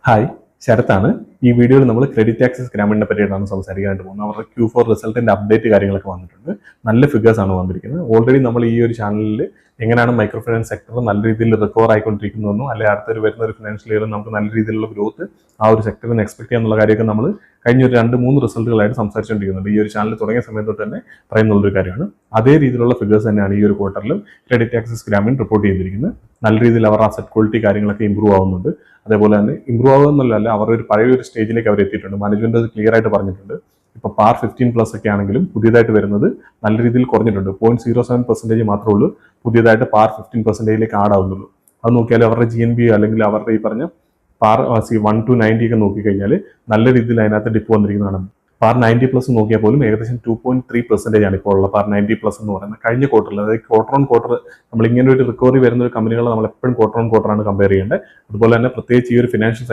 Hi, ശരത്താണ്. ഈ വീഡിയോയിൽ നമ്മൾ ക്രെഡിറ്റ് ആക്സസ് ഗ്രാമീണിനെ പറ്റിയിട്ടാണ് സംസാരിക്കാനായിട്ട് പോകുന്നത്. അവരുടെ Q4 റിസൾട്ടിന്റെ അപ്ഡേറ്റ് കാര്യങ്ങളൊക്കെ വന്നിട്ടുണ്ട്. നല്ല ഫിഗേഴ്സ് ആണ് വന്നിരിക്കുന്നത്. ഓൾറെഡി നമ്മൾ ഈ ഒരു ചാനലിൽ എങ്ങനെയാണ് മൈക്രോ ഫിനാൻസ് സെക്ടർ നല്ല രീതിയിൽ റിക്കവർ ആയിക്കൊണ്ടിരിക്കുന്നതെന്നും അല്ലെങ്കിൽ അടുത്തൊരു വരുന്ന ഒരു ഫിനാൻഷ്യൽ ഇയറിൽ നമുക്ക് നല്ല രീതിയിലുള്ള ഗ്രോത്ത് ആ ഒരു സെക്ടറിന് എക്സ്പെക്ട് ചെയ്യാന്നുള്ള കാര്യമൊക്കെ നമ്മൾ കഴിഞ്ഞ ഒരു 2-3 റിസൾട്ടുകളായിട്ട് സംസാരിച്ചുകൊണ്ടിരിക്കുന്നുണ്ട്. ഈ ഒരു ചാനൽ തുടങ്ങിയ സമയം തൊട്ട് തന്നെ പറയുന്നുള്ളൊരു കാര്യമാണ്. അതേ രീതിയിലുള്ള ഫിഗേഴ്സ് തന്നെയാണ് ഈ ഒരു ക്വാർട്ടറിലും ക്രെഡിറ്റ് ആക്സസ് ഗ്രാമീൺ റിപ്പോർട്ട് ചെയ്തിരിക്കുന്നത്. നല്ല രീതിയിൽ അവർ അസറ്റ് ക്വാളിറ്റി കാര്യങ്ങളൊക്കെ ഇമ്പ്രൂവ് ആവുന്നുണ്ട്. അതേപോലെ തന്നെ ഇമ്പ്രൂവ് ആവുന്നല്ല, അവർ ഒരു പഴയ ഒരു സ്റ്റേജിലേക്ക് അവർ എത്തിയിട്ടുണ്ട്. മാനേജ്മെന്റ് അത് ക്ലിയർ ആയിട്ട് പറഞ്ഞിട്ടുണ്ട്. ഇപ്പൊ പാർ 15+ ഒക്കെ ആണെങ്കിലും പുതിയതായിട്ട് വരുന്നത് നല്ല രീതിയിൽ കുറഞ്ഞിട്ടുണ്ട്. 0.07% മാത്രമേ ഉള്ളൂ പുതിയതായിട്ട് പാർ 15%ലേക്ക് ആഡ് ആവുന്നുള്ളൂ. അത് നോക്കിയാൽ അവരുടെ GNB അല്ലെങ്കിൽ അവരുടെ ഈ പറഞ്ഞ പാർ 1 to 90 ഒക്കെ നോക്കിക്കഴിഞ്ഞാൽ നല്ല രീതിയിൽ അതിനകത്ത് ഡിപ്പ് വന്നിരിക്കുന്നതാണ്. പാർ 90+ നോക്കിയാൽ പോലും ഏകദേശം 2.3% ആണ് ഇപ്പോൾ ഉള്ള പാർ 90+ എന്ന് പറയുന്നത്. കഴിഞ്ഞ ക്വാർട്ടറിൽ, അതായത് ക്വാർട്ടർ ഓൺ ക്വാർട്ടർ നമ്മൾ ഇങ്ങനെ ഒരു റിക്കവറി വരുന്ന ഒരു കമ്പനികളെ നമ്മൾ എപ്പോഴും ക്വാർട്ടർ ഓൺ ക്വാർട്ടർ ആണ് കമ്പയർ ചെയ്യേണ്ടത്. അതുപോലെ തന്നെ പ്രത്യേകിച്ച് ഈ ഒരു ഫിനാൻഷ്യൽ